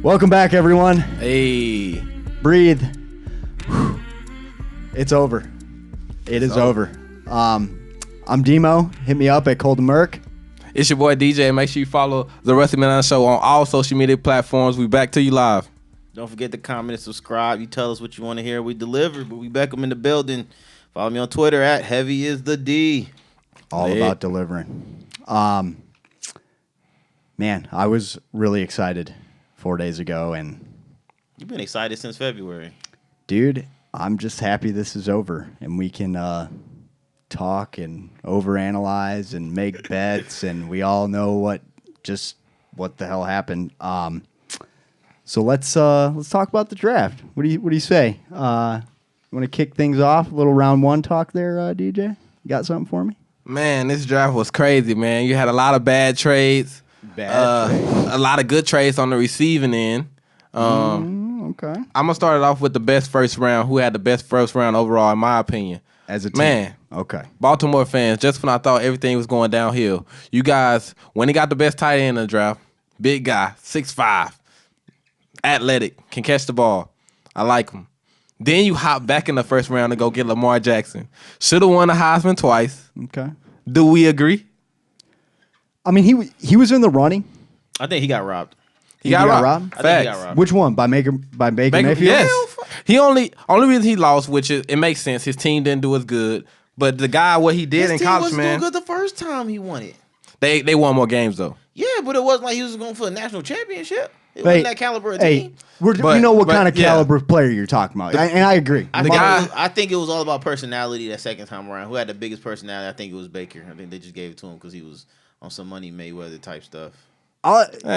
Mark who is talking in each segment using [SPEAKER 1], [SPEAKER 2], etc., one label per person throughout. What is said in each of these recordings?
[SPEAKER 1] Welcome back, everyone.
[SPEAKER 2] Hey.
[SPEAKER 1] Breathe. Whew. It's over. It is over. I'm Demo. Hit me up at Cold Merc.
[SPEAKER 2] It's your boy DJ. Make sure you follow the Rusty Man Show on all social media platforms. We back to you live.
[SPEAKER 3] Don't forget to comment and subscribe. You tell us what you want to hear. We deliver, but we back them in the building. Follow me on Twitter at HeavyIsTheD.
[SPEAKER 1] All about delivering. Man, I was really excited 4 days ago, and
[SPEAKER 3] You've been excited since February.
[SPEAKER 1] dude, I'm just happy this is over, and we can talk and overanalyze and make bets, and we all know what the hell happened. So let's talk about the draft. What do you say? You want to kick things off? A little round one talk there, DJ. You got something for me?
[SPEAKER 2] Man, this draft was crazy, man. You had a lot of bad trades. A lot of good trades on the receiving end.
[SPEAKER 1] Okay.
[SPEAKER 2] I'm going to start it off with the best first round. Who had the best first round overall, in my opinion?
[SPEAKER 1] As a team.
[SPEAKER 2] Man.
[SPEAKER 1] Okay.
[SPEAKER 2] Baltimore fans, just when I thought everything was going downhill, you guys, when he got the best tight end in the draft, big guy, 6'5", athletic, can catch the ball. I like him. Then you hop back in the first round to go get Lamar Jackson. Should have won the Heisman twice.
[SPEAKER 1] Okay.
[SPEAKER 2] Do we agree?
[SPEAKER 1] I mean, he was in the running.
[SPEAKER 3] I think he got robbed.
[SPEAKER 2] He got robbed?
[SPEAKER 3] I think he got robbed.
[SPEAKER 1] Which one? By Baker Mayfield?
[SPEAKER 2] Yes. He only reason he lost, which it makes sense. His team didn't do as good. But the guy, what he did in college, man.
[SPEAKER 3] His team was doing good the first time he won it.
[SPEAKER 2] They won more games, though.
[SPEAKER 3] Yeah, but it wasn't like he was going for a national championship. It wasn't that caliber of team.
[SPEAKER 1] You know what kind of caliber player you're talking about. And I agree.
[SPEAKER 3] I think it was all about personality that second time around. Who had the biggest personality? I think it was Baker. I think they just gave it to him because he was on some Money Mayweather type stuff.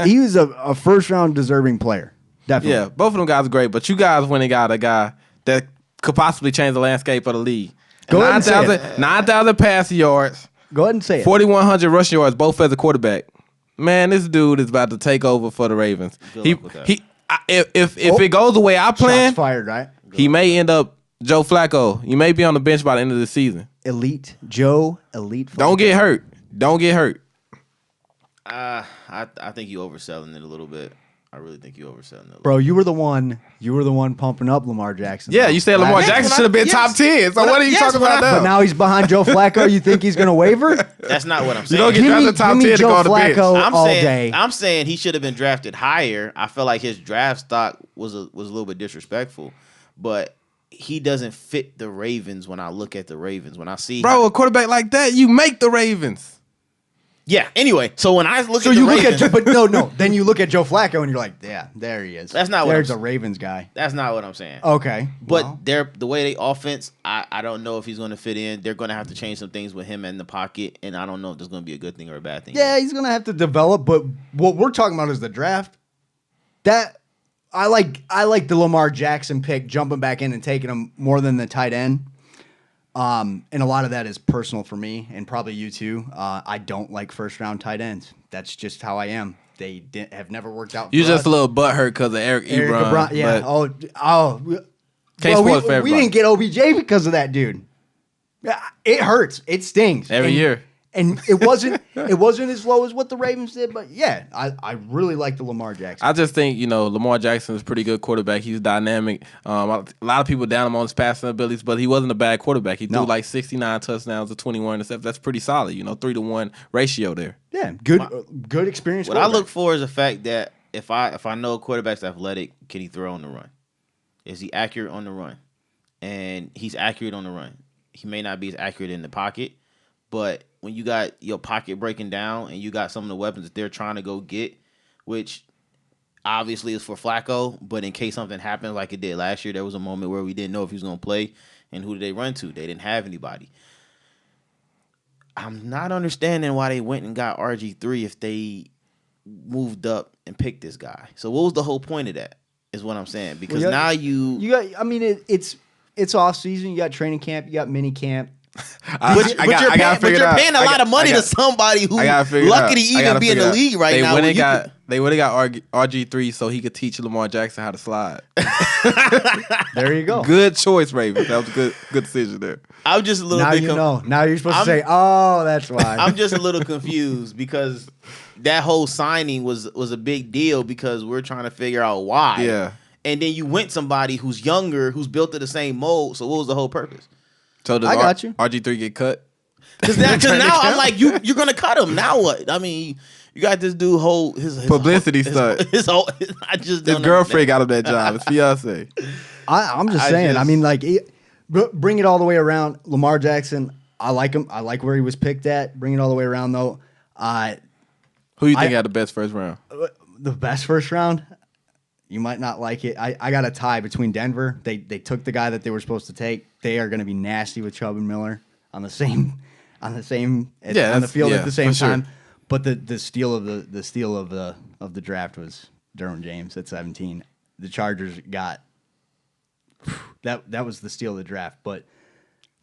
[SPEAKER 1] He was a first-round deserving player. Definitely.
[SPEAKER 2] Yeah, both of them guys are great. But you guys went and got a guy that could possibly change the landscape of the league.
[SPEAKER 1] Go ahead and say it.
[SPEAKER 2] 9,000 passing yards.
[SPEAKER 1] Go ahead and say it.
[SPEAKER 2] 4,100 rushing yards, both as a quarterback. Man, this dude is about to take over for the Ravens. If it goes the way I plan,
[SPEAKER 1] shots fired, right?
[SPEAKER 2] He may end up Joe Flacco. You may be on the bench by the end of the season.
[SPEAKER 1] Elite Flacco.
[SPEAKER 2] Don't get hurt.
[SPEAKER 3] I think you overselling it a little bit. I really think you overselling it a little
[SPEAKER 1] Bro, you were the one pumping up Lamar Jackson.
[SPEAKER 2] Yeah, you said Lamar Jackson should have been top 10. So what are you talking about now?
[SPEAKER 1] But now he's behind Joe Flacco. You think he's going to waver?
[SPEAKER 3] That's not what I'm
[SPEAKER 2] You
[SPEAKER 3] saying.
[SPEAKER 2] don't get drafted top 10 to go on the bench.
[SPEAKER 1] all day.
[SPEAKER 3] I'm saying he should have been drafted higher. I feel like his draft stock was a little bit disrespectful, but he doesn't fit the Ravens when I look at the Ravens. When I see
[SPEAKER 2] a quarterback like that, you make the Ravens.
[SPEAKER 3] Yeah. Anyway, so when I look at the Ravens,
[SPEAKER 1] but no. Then you look at Joe Flacco and you're like, yeah, there he is.
[SPEAKER 3] That's not what
[SPEAKER 1] There's a Ravens guy.
[SPEAKER 3] That's not what I'm saying.
[SPEAKER 1] Okay,
[SPEAKER 3] but the way they offense, I don't know if he's going to fit in. They're going to have to change some things with him in the pocket, and I don't know if there's going to be a good thing or a bad thing.
[SPEAKER 1] Yeah, he's going to have to develop. But what we're talking about is the draft. That I like the Lamar Jackson pick, jumping back in and taking him more than the tight end. And a lot of that is personal for me, and probably you too. I don't like first-round tight ends. That's just how I am. They have never worked out.
[SPEAKER 2] You're just a little butthurt because of Eric Ebron.
[SPEAKER 1] Yeah. We didn't get OBJ because of that dude. It hurts. It stings
[SPEAKER 2] every year.
[SPEAKER 1] And it wasn't as low as what the Ravens did, but yeah, I really like the Lamar Jackson.
[SPEAKER 2] I just think, Lamar Jackson is a pretty good quarterback. He's dynamic. A lot of people down him on his passing abilities, but he wasn't a bad quarterback. He threw like 69 touchdowns to 21 interceptions. That's pretty solid, 3-to-1 ratio there.
[SPEAKER 1] Yeah, good experience.
[SPEAKER 3] What I look for is the fact that if I know a quarterback's athletic, can he throw on the run? Is he accurate on the run? And he's accurate on the run. He may not be as accurate in the pocket, but when you got your pocket breaking down and you got some of the weapons that they're trying to go get, which obviously is for Flacco, but in case something happens like it did last year, there was a moment where we didn't know if he was going to play, and who did they run to? They didn't have anybody. I'm not understanding why they went and got RG3 if they moved up and picked this guy. So what was the whole point of that is what I'm saying. Because now you got,
[SPEAKER 1] I mean, it's off season. You got training camp. You got mini camp.
[SPEAKER 3] But you're paying a lot of money to somebody who's lucky to even be in the league right now.
[SPEAKER 2] They would have got RG3 so he could teach Lamar Jackson how to slide.
[SPEAKER 1] There you go.
[SPEAKER 2] Good choice, Ravens. That was a good decision there.
[SPEAKER 3] I'm just a little
[SPEAKER 1] now
[SPEAKER 3] bit.
[SPEAKER 1] Now you're supposed to say, "Oh, that's why."
[SPEAKER 3] I'm just a little confused because that whole signing was a big deal because we're trying to figure out why.
[SPEAKER 2] Yeah.
[SPEAKER 3] And then you went somebody who's younger, who's built to the same mold. So what was the whole purpose?
[SPEAKER 2] So does
[SPEAKER 1] I got you.
[SPEAKER 2] RG3 get cut?
[SPEAKER 3] Because now I'm like, you're gonna cut him. Now what? I mean, you got this dude his
[SPEAKER 2] publicity stunt.
[SPEAKER 3] His
[SPEAKER 2] girlfriend got him that job. His fiance.
[SPEAKER 1] I'm just saying. I mean, like, bring it all the way around. Lamar Jackson. I like him. I like where he was picked at. Bring it all the way around, though.
[SPEAKER 2] Who you think had the best first round?
[SPEAKER 1] The best first round. You might not like it. I got a tie between Denver. They took the guy that they were supposed to take. They are going to be nasty with Chubb and Miller on the field at the same time. Sure. But the steal of the draft was Derwin James at 17. The Chargers got that was the steal of the draft. But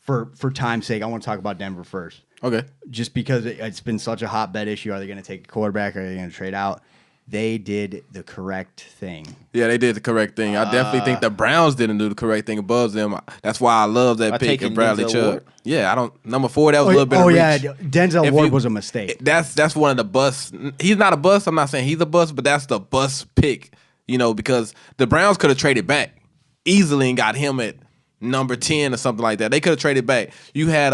[SPEAKER 1] for time's sake, I want to talk about Denver first.
[SPEAKER 2] Okay.
[SPEAKER 1] Just because it's been such a hotbed issue. Are they going to take a quarterback? Are they going to trade out? They did the correct thing.
[SPEAKER 2] Yeah, they did the correct thing. I definitely think the Browns didn't do the correct thing above them. That's why I love that pick of Bradley Chubb. Yeah, number 4, that was a little bit of reach.
[SPEAKER 1] Yeah, Denzel Ward was a mistake.
[SPEAKER 2] That's one of the busts. He's not a bust. I'm not saying he's a bust, but that's the bust pick, because the Browns could have traded back easily and got him at number 10 or something like that. They could have traded back. You had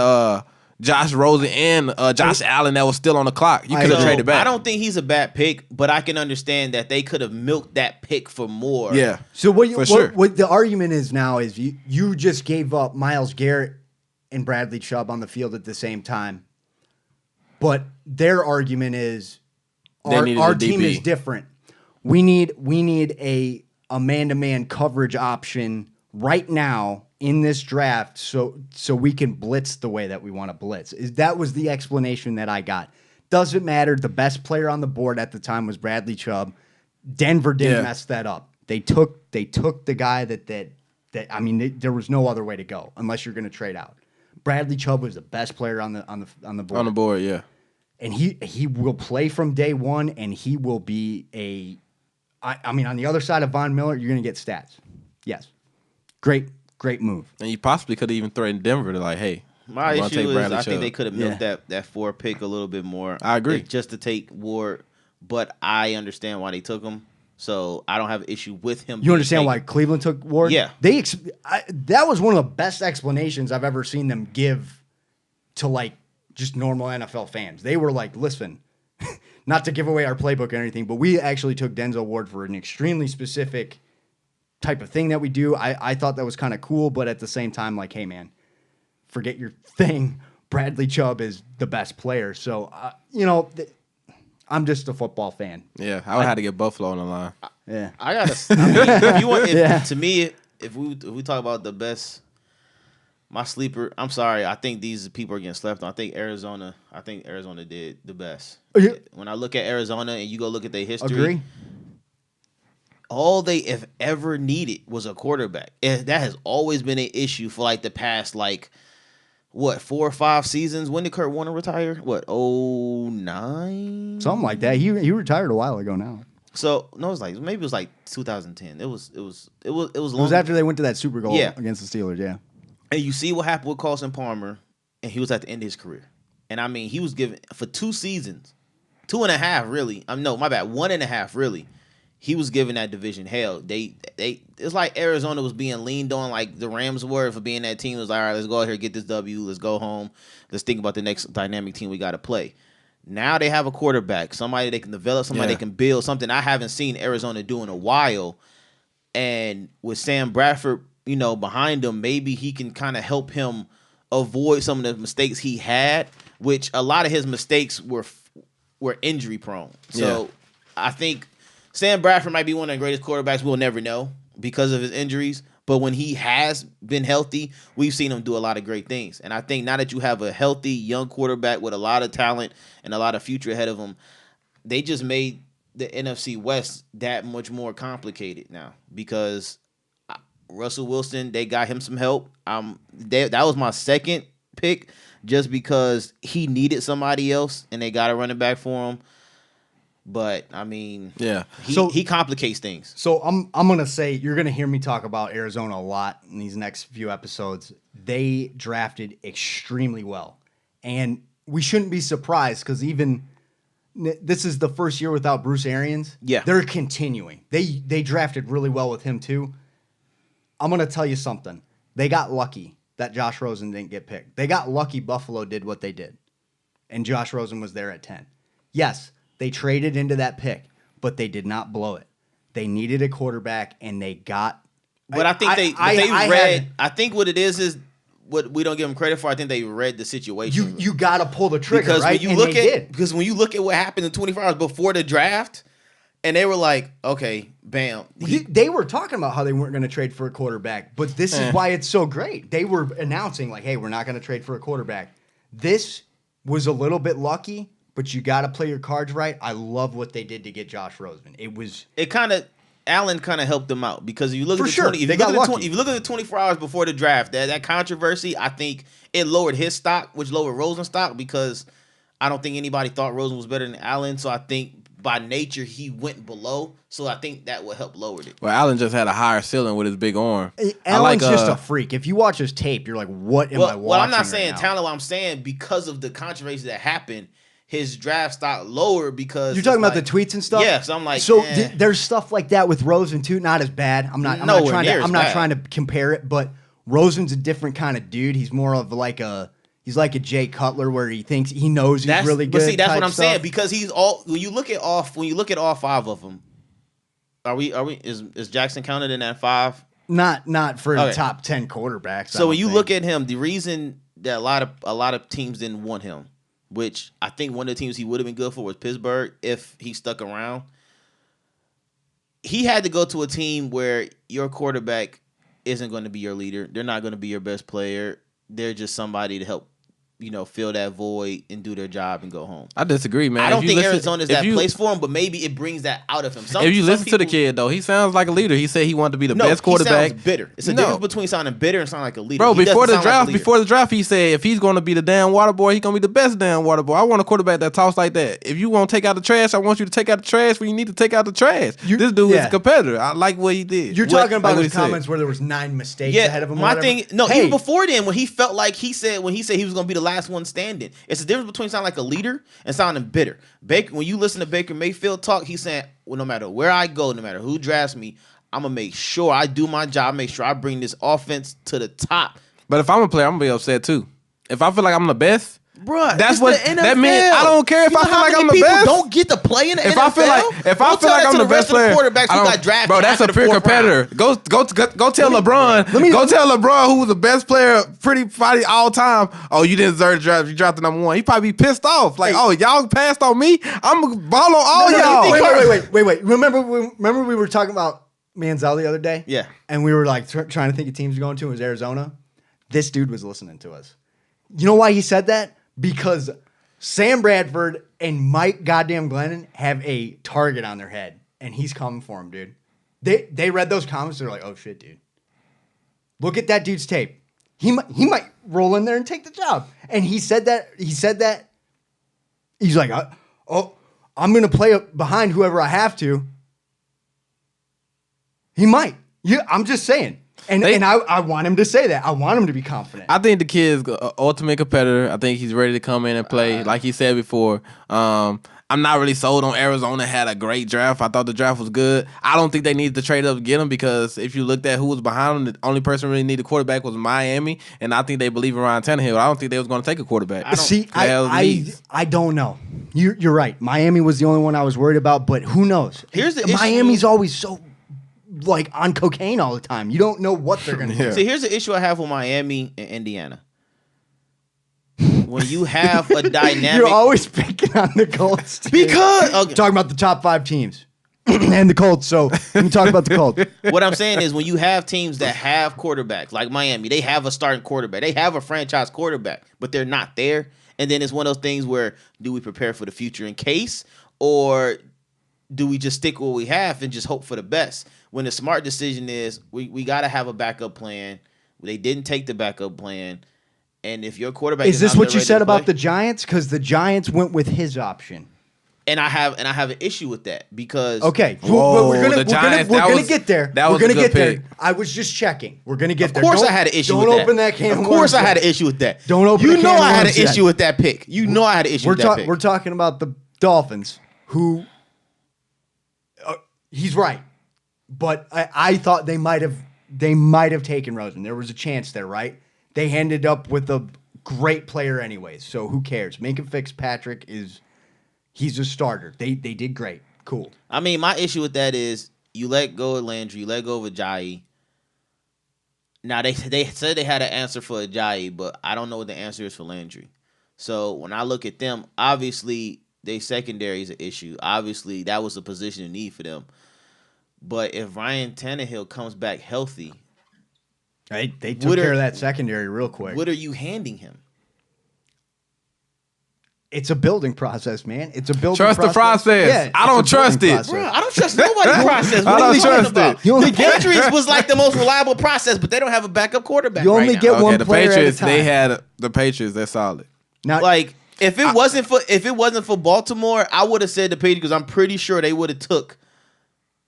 [SPEAKER 2] Josh Rosen and Josh Allen that was still on the clock. You could have traded back.
[SPEAKER 3] I don't think he's a bad pick, but I can understand that they could have milked that pick for more.
[SPEAKER 2] Yeah.
[SPEAKER 1] So what the argument is now is you just gave up Myles Garrett and Bradley Chubb on the field at the same time. But their argument is our team is different. We need a man-to-man coverage option right now in this draft, so we can blitz the way that we want to blitz. That was the explanation that I got. Doesn't matter. The best player on the board at the time was Bradley Chubb. Denver didn't mess that up. They took the guy that I mean, there was no other way to go unless you're going to trade out. Bradley Chubb was the best player on the board.
[SPEAKER 2] On the board, yeah.
[SPEAKER 1] And he will play from day one, and he will be I mean, on the other side of Von Miller, you're going to get stats. Yes. Great move.
[SPEAKER 2] And you possibly could have even threatened Denver to hey.
[SPEAKER 3] My issue is I think they could have milked that 4 pick a little bit more.
[SPEAKER 2] I agree.
[SPEAKER 3] Just to take Ward, but I understand why they took him. So I don't have an issue with him.
[SPEAKER 1] You understand why Cleveland took Ward?
[SPEAKER 3] Yeah.
[SPEAKER 1] That was one of the best explanations I've ever seen them give to just normal NFL fans. They were like, listen, not to give away our playbook or anything, but we actually took Denzel Ward for an extremely specific type of thing that we do. I thought that was kind of cool, but at the same time, hey man, forget your thing. Bradley Chubb is the best player. So, I'm just a football fan.
[SPEAKER 2] Yeah, I would have to get Buffalo on the line.
[SPEAKER 1] Yeah.
[SPEAKER 3] To me, if we talk about the best, my sleeper, I'm sorry, I think these people are getting slept on. I think Arizona did the best. When I look at Arizona and you go look at their history.
[SPEAKER 1] Agree.
[SPEAKER 3] All they have ever needed was a quarterback. That has always been an issue for the past 4 or 5 seasons. When did Kurt Warner retire? 09?
[SPEAKER 1] Something like that. He retired a while ago now.
[SPEAKER 3] So no, it was maybe it was 2010. It was long.
[SPEAKER 1] It was after they went to that Super Bowl against the Steelers. Yeah.
[SPEAKER 3] And you see what happened with Carson Palmer, and he was at the end of his career. And I mean, he was given for 2 seasons, 2.5 really. No, my bad, 1.5 really. He was given that division hell. It's like Arizona was being leaned on like the Rams were for being that team. It was like, all right, let's go out here, get this W. Let's go home. Let's think about the next dynamic team we got to play. Now they have a quarterback, somebody they can develop, somebody they can build, something I haven't seen Arizona do in a while. And with Sam Bradford, behind him, maybe he can kind of help him avoid some of the mistakes he had, which a lot of his mistakes were injury prone. So I think Sam Bradford might be one of the greatest quarterbacks we'll never know because of his injuries. But when he has been healthy, we've seen him do a lot of great things. And I think now that you have a healthy young quarterback with a lot of talent and a lot of future ahead of him, they just made the NFC West that much more complicated now because Russell Wilson, they got him some help. That was my second pick just because he needed somebody else and they got a running back for him. But I mean,
[SPEAKER 2] Yeah.
[SPEAKER 3] he complicates things.
[SPEAKER 1] So I'm gonna say you're gonna hear me talk about Arizona a lot in these next few episodes. They drafted extremely well, and we shouldn't be surprised because even this is the first year without Bruce Arians.
[SPEAKER 3] Yeah.
[SPEAKER 1] They're continuing. They drafted really well with him too. I'm gonna tell you something. They got lucky that Josh Rosen didn't get picked. They got lucky Buffalo did what they did, and Josh Rosen was there at 10. Yes. They traded into that pick, but they did not blow it. They needed a quarterback, and they got.
[SPEAKER 3] But I think I think what it is what we don't give them credit for. I think they read the situation.
[SPEAKER 1] You got to pull the trigger,
[SPEAKER 3] because
[SPEAKER 1] right?
[SPEAKER 3] Because when you look at what happened in 24 hours before the draft, and they were like, okay, bam.
[SPEAKER 1] They were talking about how they weren't going to trade for a quarterback, but this is why it's so great. They were announcing like, hey, we're not going to trade for a quarterback. This was a little bit lucky. But you got to play your cards right. I love what they did to get Josh Rosen.
[SPEAKER 3] Allen kind of helped them out because if you look
[SPEAKER 1] For
[SPEAKER 3] at the
[SPEAKER 1] sure.
[SPEAKER 3] 20, if
[SPEAKER 1] They
[SPEAKER 3] you
[SPEAKER 1] got
[SPEAKER 3] look at
[SPEAKER 1] lucky.
[SPEAKER 3] if you look at the 24 hours before the draft, that controversy, I think it lowered his stock, which lowered Rosen's stock because I don't think anybody thought Rosen was better than Allen. So I think by nature he went below. So I think that would help lower it.
[SPEAKER 2] Well, Allen just had a higher ceiling with his big arm.
[SPEAKER 1] Allen's just a freak. If you watch his tape, you're like, what am I watching?
[SPEAKER 3] Well, I'm not saying
[SPEAKER 1] right
[SPEAKER 3] talent. I'm saying because of the controversy that happened, his draft stock lowered because
[SPEAKER 1] you're talking about the tweets and stuff.
[SPEAKER 3] Yeah, so I'm like,
[SPEAKER 1] there's stuff like that with Rosen too. Not as bad. I'm not trying to compare it, but Rosen's a different kind of dude. He's more of like he's like a Jay Cutler where he thinks he knows he's really good.
[SPEAKER 3] But see, that's what I'm
[SPEAKER 1] stuff.
[SPEAKER 3] saying because he's all. When you look at all five of them, is Jackson counted in that 5?
[SPEAKER 1] Not for the top 10 quarterbacks.
[SPEAKER 3] So when you look at him, the reason that a lot of teams didn't want him, which I think one of the teams he would have been good for was Pittsburgh if he stuck around. He had to go to a team where your quarterback isn't going to be your leader. They're not going to be your best player. They're just somebody to help, fill that void and do their job and go home.
[SPEAKER 2] I disagree, man.
[SPEAKER 3] I don't think Arizona's that place for him, but maybe it brings that out of him.
[SPEAKER 2] If you listen to the kid, though, he sounds like a leader. He said he wanted to be the best quarterback.
[SPEAKER 3] He sounds bitter. It's a difference between sounding bitter and sounding like a leader.
[SPEAKER 2] Bro, before the draft, he said if he's going to be the damn water boy, he's going to be the best damn water boy. I want a quarterback that talks like that. If you want to take out the trash, I want you to take out the trash when you need to take out the trash. This dude is a competitor. I like what he did.
[SPEAKER 1] You're talking about his comments where there was 9 mistakes ahead of him.
[SPEAKER 3] Even before then, when he felt like he said he was going to be the last one standing. It's the difference between sounding like a leader and sounding bitter. Baker, when you listen to Baker Mayfield talk, he's saying, well, no matter where I go, no matter who drafts me, I'm going to make sure I do my job, make sure I bring this offense to the top.
[SPEAKER 2] But if I'm a player, I'm going to be upset too. If I feel like I'm the best,
[SPEAKER 3] bruh,
[SPEAKER 2] that's what that means. I don't care if I feel like I'm the best.
[SPEAKER 3] Don't get to play in the NFL.
[SPEAKER 2] If I feel like I'm the best player,
[SPEAKER 3] quarterbacks who got drafted,
[SPEAKER 2] bro, that's a pure competitor. Go tell LeBron. Go tell LeBron who was the best player, pretty fighting all time. Oh, you didn't deserve the draft. You drafted number 1. He probably be pissed off. Like, oh, y'all passed on me. I'm gonna ball on all y'all.
[SPEAKER 1] Wait. Remember we were talking about Manziel the other day?
[SPEAKER 3] Yeah.
[SPEAKER 1] And we were like trying to think of teams going to. It was Arizona. This dude was listening to us. You know why he said that? Because Sam Bradford and Mike goddamn Glennon have a target on their head, and he's coming for him, dude. They read those comments. They're like, oh, shit, dude. Look at that dude's tape. He might roll in there and take the job. And he said that. He's like, I'm going to play behind whoever I have to. He might. Yeah, I'm just saying. And I want him to say that. I want him to be confident.
[SPEAKER 2] I think the kid's an ultimate competitor. I think he's ready to come in and play. Like he said before, I'm not really sold on Arizona had a great draft. I thought the draft was good. I don't think they needed to trade up to get him because if you looked at who was behind him, the only person really needed a quarterback was Miami, and I think they believe in Ryan Tannehill. I don't think they was going to take a quarterback.
[SPEAKER 1] I don't know. You're right. Miami was the only one I was worried about, but who knows? Miami's always so like on cocaine all the time. You don't know what they're going to do.
[SPEAKER 3] See, here's the issue I have with Miami and Indiana. When you have a dynamic...
[SPEAKER 1] You're always picking on the Colts.
[SPEAKER 3] Because... Okay.
[SPEAKER 1] Talking about the top 5 teams. And the Colts, so let me talk about the Colts.
[SPEAKER 3] What I'm saying is when you have teams that have quarterbacks, like Miami, they have a starting quarterback. They have a franchise quarterback, but they're not there. And then it's one of those things where do we prepare for the future in case, or do we just stick with what we have and just hope for the best? When the smart decision is we got to have a backup plan. They didn't take the backup plan. And if your quarterback
[SPEAKER 1] is this
[SPEAKER 3] not
[SPEAKER 1] what you
[SPEAKER 3] ready
[SPEAKER 1] said
[SPEAKER 3] to
[SPEAKER 1] about
[SPEAKER 3] play,
[SPEAKER 1] the Giants? Because the Giants went with his option.
[SPEAKER 3] and I have an issue with that because
[SPEAKER 1] Okay,
[SPEAKER 2] Whoa,
[SPEAKER 1] we're
[SPEAKER 2] the Giants, that
[SPEAKER 1] gonna
[SPEAKER 2] was-
[SPEAKER 1] get there.
[SPEAKER 2] that
[SPEAKER 1] We're
[SPEAKER 2] was a
[SPEAKER 1] gonna
[SPEAKER 2] good
[SPEAKER 1] get there.
[SPEAKER 2] pick.
[SPEAKER 1] I was just checking. We're gonna get
[SPEAKER 3] of
[SPEAKER 1] there.
[SPEAKER 3] course
[SPEAKER 1] Don't-
[SPEAKER 3] I had an issue
[SPEAKER 1] Don't
[SPEAKER 3] with
[SPEAKER 1] open
[SPEAKER 3] that.
[SPEAKER 1] that can.
[SPEAKER 3] Of course
[SPEAKER 1] worms
[SPEAKER 3] I had
[SPEAKER 1] yet.
[SPEAKER 3] an issue with that.
[SPEAKER 1] Don't open
[SPEAKER 3] You
[SPEAKER 1] the
[SPEAKER 3] know
[SPEAKER 1] can of
[SPEAKER 3] I had an
[SPEAKER 1] worms yet.
[SPEAKER 3] issue with that pick. You know I had an issue with that pick.
[SPEAKER 1] We're talking about the Dolphins, who he's right, but I thought they might have taken Rosen. There was a chance there, right? They ended up with a great player anyways, so who cares? Minka Fitzpatrick he's a starter. They did great. Cool.
[SPEAKER 3] I mean, my issue with that is you let go of Landry, you let go of Ajayi. Now they said they had an answer for Ajayi, but I don't know what the answer is for Landry. So when I look at them, obviously their secondary is an issue. Obviously that was a position of need for them. But if Ryan Tannehill comes back healthy,
[SPEAKER 1] They took care of that secondary real quick.
[SPEAKER 3] what are you handing him?
[SPEAKER 1] It's a building process, man. It's a building
[SPEAKER 2] Trust the process.
[SPEAKER 1] Yeah,
[SPEAKER 2] I don't
[SPEAKER 1] it's a building
[SPEAKER 2] trust it.
[SPEAKER 1] process.
[SPEAKER 3] Bro, I don't trust nobody's process.
[SPEAKER 2] I
[SPEAKER 3] What
[SPEAKER 2] don't
[SPEAKER 3] are we
[SPEAKER 2] trust
[SPEAKER 3] talking
[SPEAKER 2] it.
[SPEAKER 3] about? The Patriots was like the most reliable process, but they don't have a backup quarterback.
[SPEAKER 1] You only
[SPEAKER 3] right now.
[SPEAKER 1] get
[SPEAKER 2] Okay,
[SPEAKER 1] one
[SPEAKER 2] the
[SPEAKER 1] player
[SPEAKER 2] Patriots,
[SPEAKER 1] at a time.
[SPEAKER 2] they had the Patriots. They're solid.
[SPEAKER 1] Now,
[SPEAKER 3] Like if it wasn't for Baltimore, I would have said the Patriots because I'm pretty sure they would have took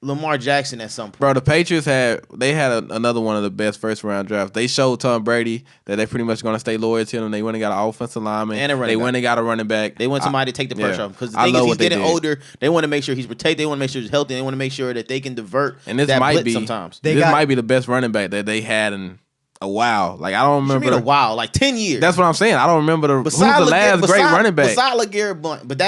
[SPEAKER 3] Lamar Jackson at some point.
[SPEAKER 2] Bro, the Patriots had another one of the best first round drafts. They showed Tom Brady that they're pretty much going to stay loyal to him. They went and got an offensive lineman.
[SPEAKER 3] And a running
[SPEAKER 2] they
[SPEAKER 3] back.
[SPEAKER 2] went and got a running back.
[SPEAKER 3] They want somebody to take the pressure
[SPEAKER 2] yeah.
[SPEAKER 3] off because the
[SPEAKER 2] I
[SPEAKER 3] thing
[SPEAKER 2] love
[SPEAKER 3] is he's
[SPEAKER 2] what they
[SPEAKER 3] getting
[SPEAKER 2] did.
[SPEAKER 3] older. They want to make sure he's protected. They want to make sure he's healthy. They want to make sure that they can divert
[SPEAKER 2] And this
[SPEAKER 3] that
[SPEAKER 2] might
[SPEAKER 3] blitz
[SPEAKER 2] be
[SPEAKER 3] sometimes.
[SPEAKER 1] They
[SPEAKER 2] this
[SPEAKER 1] got-
[SPEAKER 2] might be the best running back that they had in a while. Like I don't
[SPEAKER 3] What you
[SPEAKER 2] remember.
[SPEAKER 3] mean a while, like 10 years.
[SPEAKER 2] That's what I'm saying. I don't remember who's the last great running back.
[SPEAKER 3] Beside LeGarrette Blount, but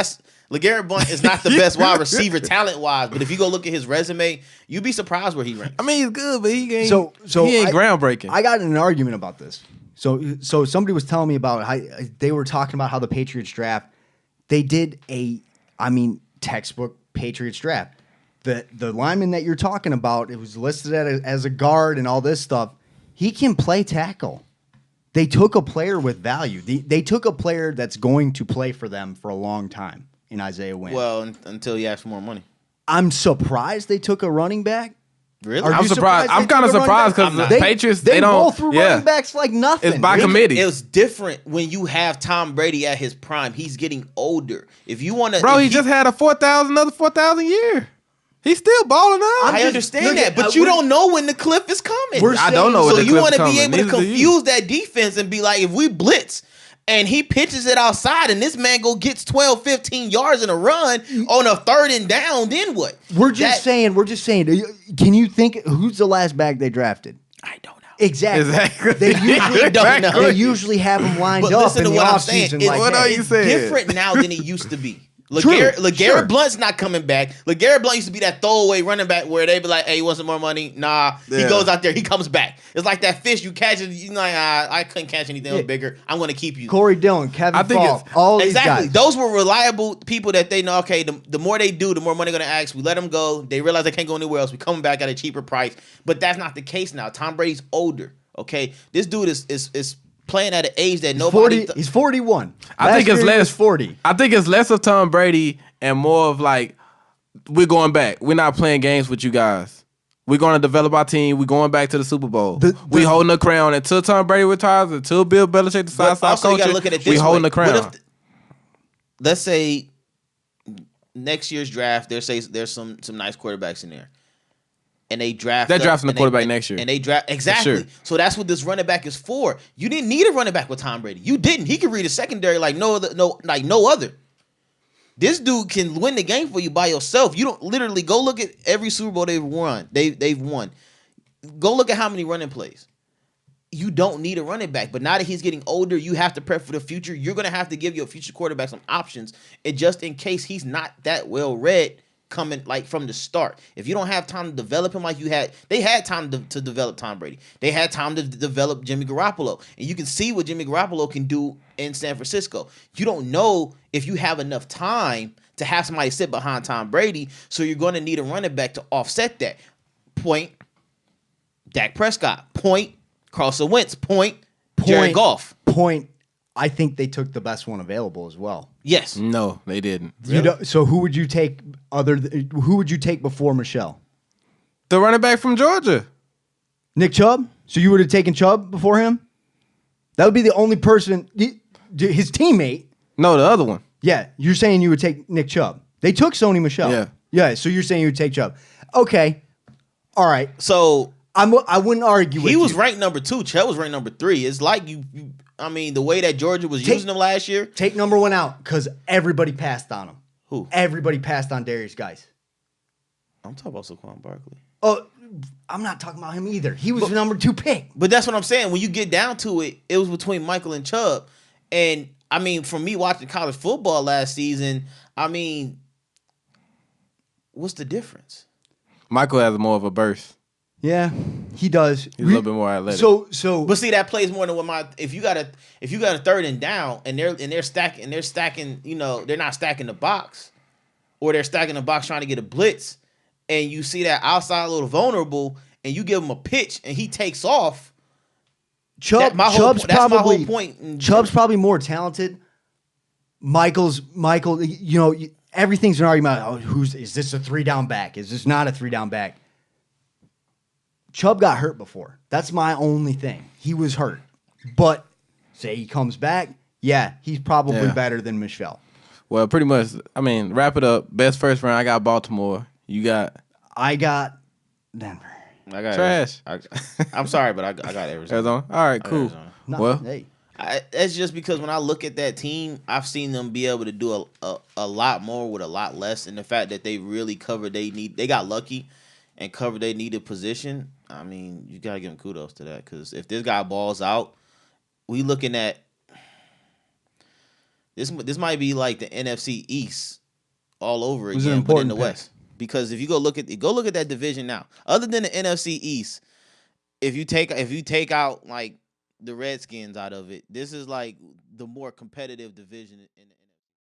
[SPEAKER 3] LeGarrette Blount is not the best wide receiver talent wise. But if you go look at his resume, you'd be surprised where he ranks.
[SPEAKER 2] I mean, he's good, but he ain't.
[SPEAKER 1] So
[SPEAKER 2] he ain't groundbreaking.
[SPEAKER 1] I got in an argument about this. So somebody was telling me about how they were talking about how the Patriots draft. They did textbook Patriots draft. The lineman that you're talking about, it was listed as a guard and all this stuff. He can play tackle. They took a player with value. They took a player that's going to play for them for a long time in Isaiah Wynn.
[SPEAKER 3] Well, until he asks for more money.
[SPEAKER 1] I'm surprised they took a running back.
[SPEAKER 3] Really?
[SPEAKER 1] Are
[SPEAKER 2] I'm
[SPEAKER 1] you
[SPEAKER 2] surprised. I'm
[SPEAKER 1] they
[SPEAKER 2] kind of
[SPEAKER 1] took a running
[SPEAKER 2] surprised
[SPEAKER 1] back?
[SPEAKER 2] because the Patriots they don't.
[SPEAKER 1] both threw running backs like nothing.
[SPEAKER 2] It's by committee.
[SPEAKER 3] It was different when you have Tom Brady at his prime. He's getting older. If you want to,
[SPEAKER 2] Bro, he just had another 4,000 year. He's still balling out.
[SPEAKER 3] I understand that, but you don't know when the cliff is coming.
[SPEAKER 2] I don't know.
[SPEAKER 3] So
[SPEAKER 2] when the
[SPEAKER 3] you
[SPEAKER 2] clip's
[SPEAKER 3] want to be
[SPEAKER 2] coming.
[SPEAKER 3] able to
[SPEAKER 2] Neither do you.
[SPEAKER 3] confuse that defense and be like, if we blitz and he pitches it outside and this man gets 12, 15 yards in a run on a 3rd and down, then what?
[SPEAKER 1] We're just saying. Can you think who's the last back they drafted?
[SPEAKER 3] I don't know.
[SPEAKER 1] Exactly. They usually have them lined
[SPEAKER 3] But
[SPEAKER 1] up
[SPEAKER 3] listen
[SPEAKER 1] in
[SPEAKER 3] to
[SPEAKER 1] the
[SPEAKER 3] what I'm saying.
[SPEAKER 1] offseason.
[SPEAKER 3] It-
[SPEAKER 1] Like
[SPEAKER 2] What
[SPEAKER 1] that.
[SPEAKER 2] are you saying?
[SPEAKER 3] Different now than it used to be.
[SPEAKER 1] True,
[SPEAKER 3] LeGarrette
[SPEAKER 1] sure.
[SPEAKER 3] Blount's not coming back. LeGarrette Blount used to be that throwaway running back where they be like, "Hey, you want some more money?" Nah. He
[SPEAKER 2] Yeah.
[SPEAKER 3] goes out there. He comes back. It's like that fish you catch. You know, I couldn't catch anything else bigger. I'm going to keep you.
[SPEAKER 1] Corey Dillon, Kevin
[SPEAKER 2] I think
[SPEAKER 1] Falk,
[SPEAKER 2] it's-
[SPEAKER 1] all these
[SPEAKER 3] Exactly.
[SPEAKER 1] guys.
[SPEAKER 3] Those were reliable people that they know, okay, the more they do, the more money they're going to ask. We let them go. They realize they can't go anywhere else. We come back at a cheaper price. But that's not the case now. Tom Brady's older, okay? This dude is playing at an age that nobody...
[SPEAKER 1] He's 41.
[SPEAKER 2] I think it's
[SPEAKER 1] Last year he was
[SPEAKER 2] less
[SPEAKER 1] 40.
[SPEAKER 2] I think it's less of Tom Brady and more of like we're going back. We're not playing games with you guys. We're going to develop our team. We're going back to the Super Bowl. We holding the crown until Tom Brady retires. Until Bill Belichick decides to stop
[SPEAKER 3] also, you got
[SPEAKER 2] coaching.
[SPEAKER 3] to look at it this
[SPEAKER 2] we holding
[SPEAKER 3] way.
[SPEAKER 2] the crown.
[SPEAKER 3] What if let's say next year's draft, there's some nice quarterbacks in there. And they draft.
[SPEAKER 2] They're drafting the
[SPEAKER 3] and
[SPEAKER 2] quarterback next year.
[SPEAKER 3] And they draft exactly.
[SPEAKER 2] Sure.
[SPEAKER 3] So that's what this running back is for. You didn't need a running back with Tom Brady. You didn't. He could read a secondary like no other. This dude can win the game for you by yourself. You don't literally go look at every Super Bowl they've won. They've won. Go look at how many running plays. You don't need a running back. But now that he's getting older, you have to prep for the future. You're going to have to give your future quarterback some options. And just in case he's not that well read coming like from the start. If you don't have time to develop him like you had, they had time to develop Tom Brady. They had time to develop Jimmy Garoppolo. And you can see what Jimmy Garoppolo can do in San Francisco. You don't know if you have enough time to have somebody sit behind Tom Brady, so you're going to need a running back to offset that. Point, Dak Prescott. Point, Carson Wentz. Point, Jared Goff.
[SPEAKER 1] Point. I think they took the best one available as well.
[SPEAKER 3] Yes.
[SPEAKER 2] No, they didn't.
[SPEAKER 1] So who would you take who would you take before Michelle?
[SPEAKER 2] The running back from Georgia.
[SPEAKER 1] Nick Chubb? So you would have taken Chubb before him? That would be the only person. His teammate.
[SPEAKER 2] No, the other one.
[SPEAKER 1] Yeah, you're saying you would take Nick Chubb. They took Sony Michel.
[SPEAKER 2] Yeah.
[SPEAKER 1] Yeah, so you're saying you would take Chubb. Okay. All right.
[SPEAKER 3] So
[SPEAKER 1] I wouldn't argue with
[SPEAKER 3] he
[SPEAKER 1] you.
[SPEAKER 3] was ranked number 2. Chubb was ranked number 3. It's like I mean, the way that Georgia was using him last year.
[SPEAKER 1] Take number 1 out because everybody passed on him.
[SPEAKER 3] Who?
[SPEAKER 1] Everybody passed on Darius Guice.
[SPEAKER 3] I'm talking about Saquon Barkley.
[SPEAKER 1] Oh, I'm not talking about him either. He was the number 2 pick.
[SPEAKER 3] But that's what I'm saying. When you get down to it, it was between Michael and Chubb. And, I mean, for me watching college football last season, I mean, what's the difference?
[SPEAKER 2] Michael has more of a burst.
[SPEAKER 1] Yeah, he does.
[SPEAKER 2] He's a little bit more athletic.
[SPEAKER 3] But see, that plays more than what if you got a 3rd and down and they're stacking, you know, they're not stacking the box, or they're stacking the box trying to get a blitz, and you see that outside a little vulnerable, and you give him a pitch and he takes off.
[SPEAKER 1] Chubb's
[SPEAKER 3] my whole point.
[SPEAKER 1] Chubb's probably more talented. Michael, you know, everything's an argument. Oh, is this a 3-down back? Is this not a 3-down back? Chubb got hurt before. That's my only thing. He was hurt. But say he comes back, yeah, he's probably better than Michel.
[SPEAKER 2] Well, pretty much, I mean, wrap it up. Best first round, I got Baltimore. You got?
[SPEAKER 1] I got Denver.
[SPEAKER 3] I got
[SPEAKER 2] trash.
[SPEAKER 3] I'm sorry, but I got Arizona.
[SPEAKER 2] All right, cool. Well,
[SPEAKER 1] hey.
[SPEAKER 3] It's just because when I look at that team, I've seen them be able to do a lot more with a lot less, and the fact that they really covered they got lucky and covered they needed position. I mean, you gotta give them kudos to that, because if this guy balls out, we looking at this. This might be like the NFC East all over again, but in the West. Because if you go look at that division now, other than the NFC East, if you take out like the Redskins out of it, this is like the more competitive division in the